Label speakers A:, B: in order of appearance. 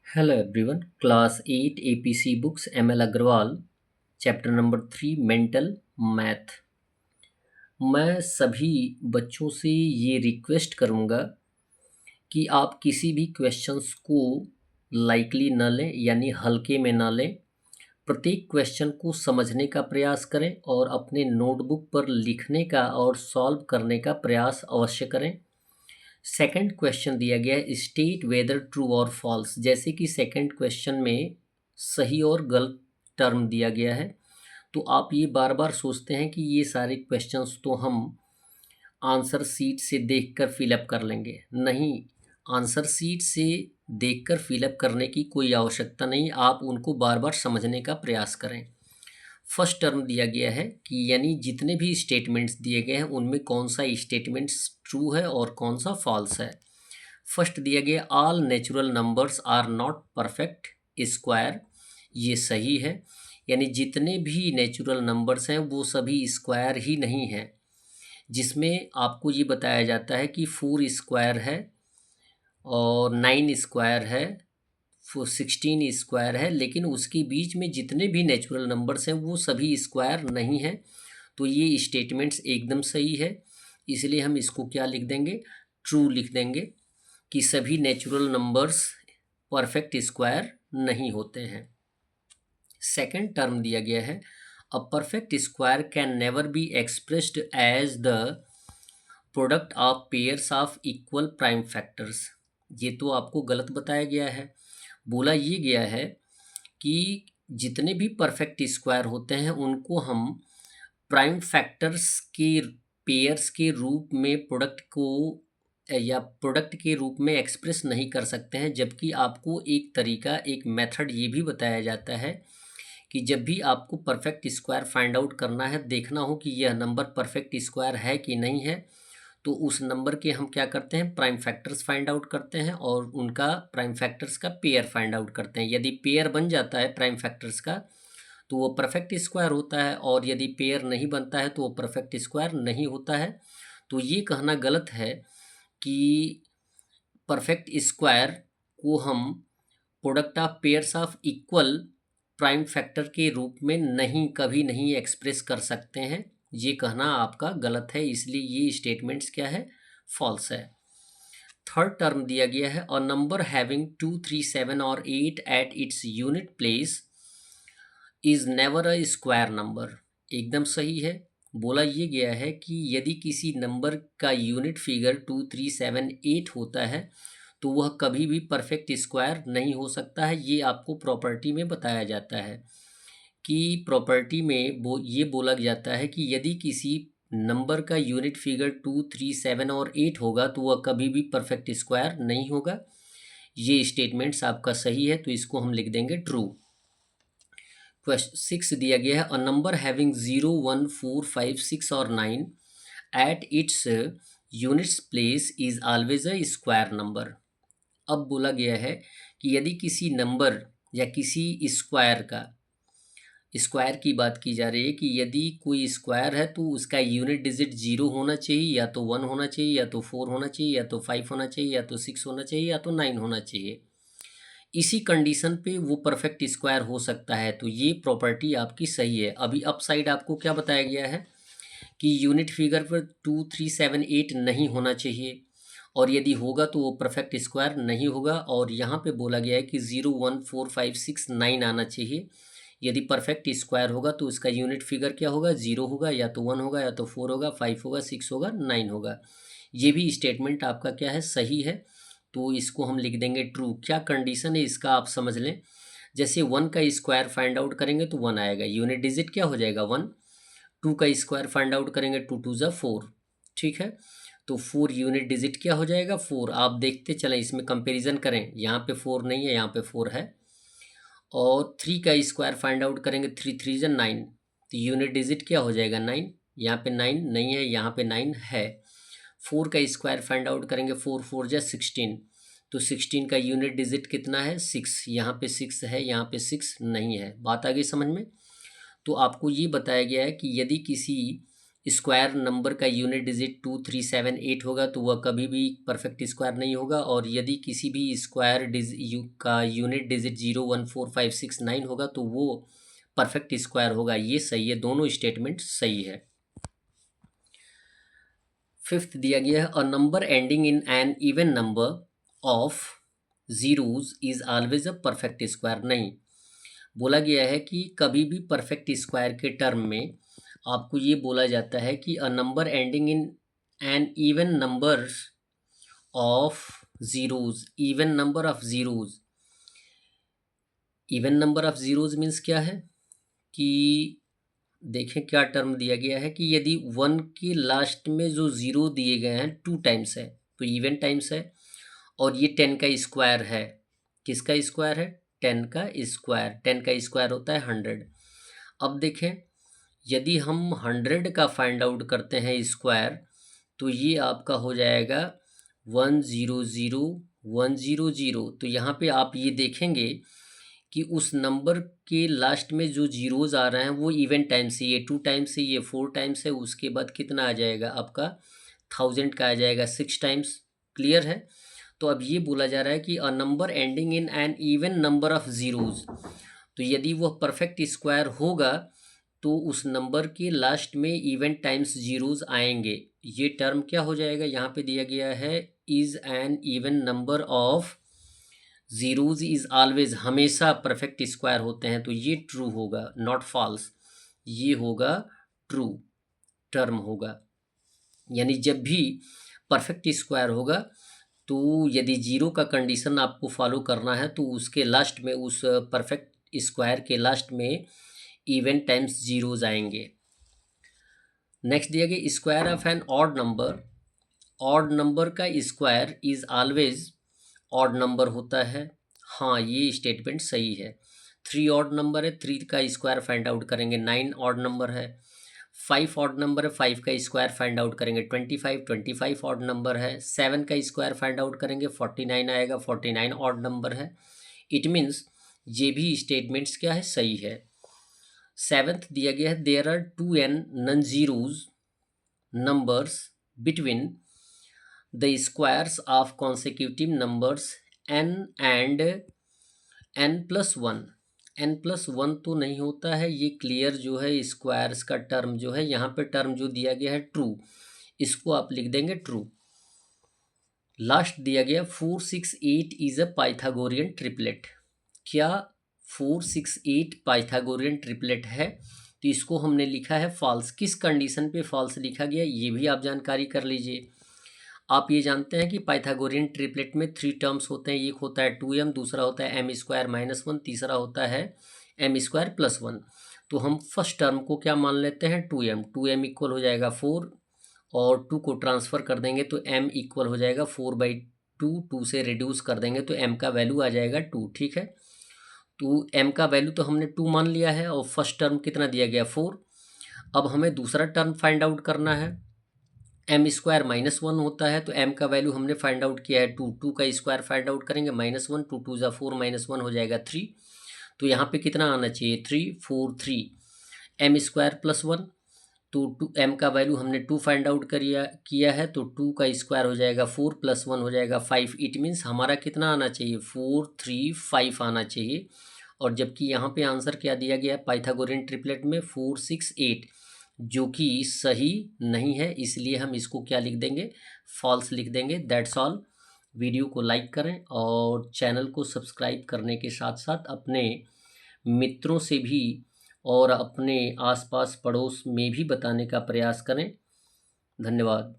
A: Hello everyone, Class 8 APC Books ML Agrawal, Chapter number 3 Mental Math। मैं सभी बच्चों से ये रिक्वेस्ट करूँगा कि आप किसी भी क्वेश्चंस को लाइटली न लें, यानी हल्के में ना लें। प्रत्येक क्वेश्चन को समझने का प्रयास करें और अपने नोटबुक पर लिखने का और सॉल्व करने का प्रयास अवश्य करें। सेकंड क्वेश्चन दिया गया है स्टेट वेदर ट्रू और फॉल्स। जैसे कि सेकंड क्वेश्चन में सही और गलत टर्म दिया गया है, तो आप ये बार बार सोचते हैं कि ये सारे क्वेश्चंस तो हम आंसर सीट से देखकर फिलअप कर लेंगे। नहीं, आंसर सीट से देखकर फिलअप करने की कोई आवश्यकता नहीं, आप उनको बार बार समझने का प्रयास करें। फर्स्ट टर्म दिया गया है कि यानी जितने भी स्टेटमेंट्स दिए गए हैं उनमें कौन सा स्टेटमेंट्स ट्रू है और कौन सा फॉल्स है। फर्स्ट दिया गया all natural numbers are not perfect square, ये सही है। यानी जितने भी नेचुरल नंबर्स हैं वो सभी स्क्वायर ही नहीं हैं, जिसमें आपको ये बताया जाता है कि 4 स्क्वायर है और 9 स्क्वायर है, 16 स्क्वायर है, लेकिन उसके बीच में जितने भी नेचुरल नंबर्स हैं वो सभी स्क्वायर नहीं हैं। तो ये स्टेटमेंट्स एकदम सही है, इसलिए हम इसको क्या लिख देंगे, ट्रू लिख देंगे कि सभी नेचुरल नंबर्स परफेक्ट स्क्वायर नहीं होते हैं। सेकंड टर्म दिया गया है a perfect square can never be expressed as the product of pairs of equal prime factors. ये तो आपको गलत बताया गया है। बोला ये गया है कि जितने भी परफेक्ट स्क्वायर होते हैं उनको हम प्राइम फैक्टर्स के पेयर्स के रूप में प्रोडक्ट को या प्रोडक्ट के रूप में एक्सप्रेस नहीं कर सकते हैं। जबकि आपको एक तरीका, एक मेथड ये भी बताया जाता है कि जब भी आपको परफेक्ट स्क्वायर फाइंड आउट करना है, देखना हो कि यह नंबर परफेक्ट स्क्वायर है कि नहीं है, तो उस नंबर के हम क्या करते हैं, प्राइम फैक्टर्स फाइंड आउट करते हैं और उनका प्राइम फैक्टर्स का पेयर फाइंड आउट करते हैं। यदि पेयर बन जाता है प्राइम फैक्टर्स का तो वो परफेक्ट स्क्वायर होता है, और यदि पेयर नहीं बनता है तो वो परफेक्ट स्क्वायर नहीं होता है। तो ये कहना गलत है कि परफेक्ट स्क्वायर को हम product of pairs of equal prime factor के रूप में नहीं, कभी नहीं एक्सप्रेस कर सकते हैं। ये कहना आपका गलत है, इसलिए ये स्टेटमेंट्स क्या है, फॉल्स है। थर्ड टर्म दिया गया है अ नंबर हैविंग 2, 3, 7 और 8 at its unit place is never a square number. एकदम सही है। बोला ये गया है कि यदि किसी नंबर का यूनिट फिगर 2, 3, 7, 8 होता है तो वह कभी भी परफेक्ट स्क्वायर नहीं हो सकता है। ये आपको प्रॉपर्टी में बताया जाता है कि प्रॉपर्टी में ये बोला जाता है कि यदि किसी नंबर का यूनिट फिगर 2, 3, 7 और 8 होगा तो वह कभी भी परफेक्ट स्क्वायर नहीं होगा। ये स्टेटमेंट्स आपका सही है, तो इसको हम लिख देंगे ट्रू। क्वेश्चन 6 दिया गया है अ नंबर हैविंग 0, 1, 4, 5, 6 और 9 at its units place is always a square number. अब बोला गया है कि यदि किसी नंबर या किसी स्क्वायर का, स्क्वायर की बात की जा रही है कि यदि कोई स्क्वायर है तो उसका यूनिट डिजिट 0 होना चाहिए, या तो 1 होना चाहिए, या तो 4 होना चाहिए, या तो 5 होना चाहिए, या तो 6 होना चाहिए, या तो 9 होना चाहिए। इसी कंडीशन पे वो परफेक्ट स्क्वायर हो सकता है। तो ये प्रॉपर्टी आपकी सही है। अभी अप साइड आपको क्या बताया गया है कि यूनिट फिगर पर 2, 3, 7, 8 नहीं होना चाहिए, और यदि होगा तो वो परफेक्ट स्क्वायर नहीं होगा। और यहाँ पे बोला गया है कि 0, 1, 4, 5, 6, 9 आना चाहिए। यदि परफेक्ट स्क्वायर होगा तो इसका यूनिट फिगर क्या होगा, 0 होगा, या तो 1 होगा, या तो 4 होगा, 5 होगा, 6 होगा, 9 होगा। ये भी स्टेटमेंट आपका क्या है, सही है। तो इसको हम लिख देंगे ट्रू। क्या कंडीशन है इसका आप समझ लें। जैसे 1 का स्क्वायर फाइंड आउट करेंगे तो 1 आएगा, यूनिट डिजिट क्या हो जाएगा 1। 2 का स्क्वायर फाइंड आउट करेंगे 2 2 ज़ा 4, ठीक है। तो 4 यूनिट डिजिट क्या हो जाएगा 4। आप देखते चलें, इसमें कंपैरिजन करें, यहाँ पे 4 नहीं है, यहाँ पे 4 है। और 3 का स्क्वायर फाइंड आउट करेंगे 3 3 ज़ा 9, तो यूनिट डिजिट क्या हो जाएगा 9। यहाँ पे 9 नहीं है, यहाँ पे 9 है। 4 का स्क्वायर फाइंड आउट करेंगे 4 4 ज़ा 16, तो 16 का यूनिट डिजिट कितना है 6। यहाँ पे 6 है, यहाँ पे 6 नहीं है। बात आ गई समझ में। तो आपको ये बताया गया है कि यदि किसी स्क्वायर नंबर का यूनिट डिजिट 2, 3, 7, 8 होगा तो वह कभी भी परफेक्ट स्क्वायर नहीं होगा, और यदि किसी भी स्क्वायर का यूनिट डिजिट 0, 1, 4, 5, 6, 9 होगा तो वो परफेक्ट स्क्वायर होगा। ये सही है, दोनों स्टेटमेंट सही है। फिफ्थ दिया गया है, a number ending in an even number of zeros is always a perfect square. नहीं, बोला गया है कि कभी भी परफेक्ट स्क्वायर के टर्म में आपको ये बोला जाता है कि a number ending in an even number of zeros, even number of zeros, even number of zeros means क्या है कि देखें क्या टर्म दिया गया है कि यदि 1 के लास्ट में जो ज़ीरो दिए गए हैं 2 टाइम्स है तो इवन टाइम्स है, और ये 10 का स्क्वायर है। किसका स्क्वायर है? 10 का स्क्वायर। 10 का स्क्वायर होता है 100। अब देखें, यदि हम 100 का फाइंड आउट करते हैं स्क्वायर तो ये आपका हो जाएगा 100,100। तो यहाँ पे आप ये देखेंगे कि उस नंबर के लास्ट में जो जीरोज आ रहे हैं वो इवन टाइम से, ये 2 टाइम्स से, ये 4 टाइम्स है, उसके बाद कितना आ जाएगा आपका 1000 का आ जाएगा 6 टाइम्स। क्लियर है? तो अब ये बोला जा रहा है कि a number ending in an even number of zeros, तो यदि वह परफेक्ट स्क्वायर होगा तो उस नंबर के लास्ट में इवन टाइम्स जीरोज आएंगे। ये टर्म क्या हो जाएगा? यहाँ पे दिया गया है is an even number of zeros is always, हमेशा परफेक्ट स्क्वायर होते हैं, तो ये ट्रू होगा, नॉट फॉल्स। ये होगा ट्रू टर्म होगा, यानी जब भी परफेक्ट स्क्वायर होगा तो यदि जीरो का कंडीशन आपको फॉलो करना है तो उसके लास्ट में, उस परफेक्ट स्क्वायर के लास्ट में इवन टाइम्स जीरोज आएंगे। नेक्स्ट दिया गया square of an odd number, odd number का square is always odd number होता है। हाँ, ये स्टेटमेंट सही है। 3 ऑड नंबर है, 3 का स्क्वायर फाइंड आउट करेंगे, 9 ऑड नंबर है। 5 ऑड नंबर है, 5 का स्क्वायर फाइंड आउट करेंगे 25, 25 ऑड नंबर है। 7 का स्क्वायर फाइंड आउट करेंगे 49 आएगा, 49 ऑड नंबर है। इट मीन्स ये भी स्टेटमेंट्स क्या है? सही है। सेवेंथ दिया गया है there are 2n non zeros numbers between the squares of consecutive numbers n and n plus 1। n plus 1 तो नहीं होता है, ये क्लियर जो है स्क्वायर्स का टर्म जो है, यहाँ पे टर्म जो दिया गया है ट्रू, इसको आप लिख देंगे ट्रू। लास्ट दिया गया 4, 6, 8 इज अ पाइथागोरियन ट्रिपलेट। क्या 4, 6, 8 पाइथागोरियन ट्रिपलेट है? तो इसको हमने लिखा है फॉल्स। किस कंडीशन पे फॉल्स लिखा गया ये भी आप जानकारी कर लीजिए। आप ये जानते हैं कि पाइथागोरियन ट्रिपलेट में 3 टर्म्स होते हैं, एक होता है 2m, दूसरा होता है m स्क्वायर माइनस 1, तीसरा होता है m स्क्वायर प्लस 1। तो हम फर्स्ट टर्म को क्या मान लेते हैं? 2m। 2m इक्वल हो जाएगा 4, और 2 को ट्रांसफ़र कर देंगे तो m इक्वल हो जाएगा 4/2। 2 से रिड्यूस कर देंगे तो m का वैल्यू आ जाएगा 2। ठीक है, तो m का वैल्यू तो हमने 2 मान लिया है, और फर्स्ट टर्म कितना दिया गया 4। अब हमें दूसरा टर्म फाइंड आउट करना है। m स्क्वायर माइनस 1 होता है, तो m का वैल्यू हमने फाइंड आउट किया है 2। 2 का स्क्वायर फाइंड आउट करेंगे -1, 2 2 ज़ा 4, -1 हो जाएगा 3। तो यहाँ पे कितना आना चाहिए? 3, 4, 3। m स्क्वायर प्लस 1, तो 2 m का वैल्यू हमने 2 फाइंड आउट किया है, तो 2 का स्क्वायर हो जाएगा 4 प्लस 1 हो जाएगा 5। इट मीन्स हमारा कितना आना चाहिए? 4, 3, 5 आना चाहिए। और जबकि यहाँ पे आंसर क्या दिया गया है पाइथागोरियन ट्रिपलेट में? 4, 6, 8, जो कि सही नहीं है, इसलिए हम इसको क्या लिख देंगे? फॉल्स लिख देंगे। That's all. वीडियो को लाइक करें और चैनल को सब्सक्राइब करने के साथ साथ अपने मित्रों से भी और अपने आसपास पड़ोस में भी बताने का प्रयास करें। धन्यवाद।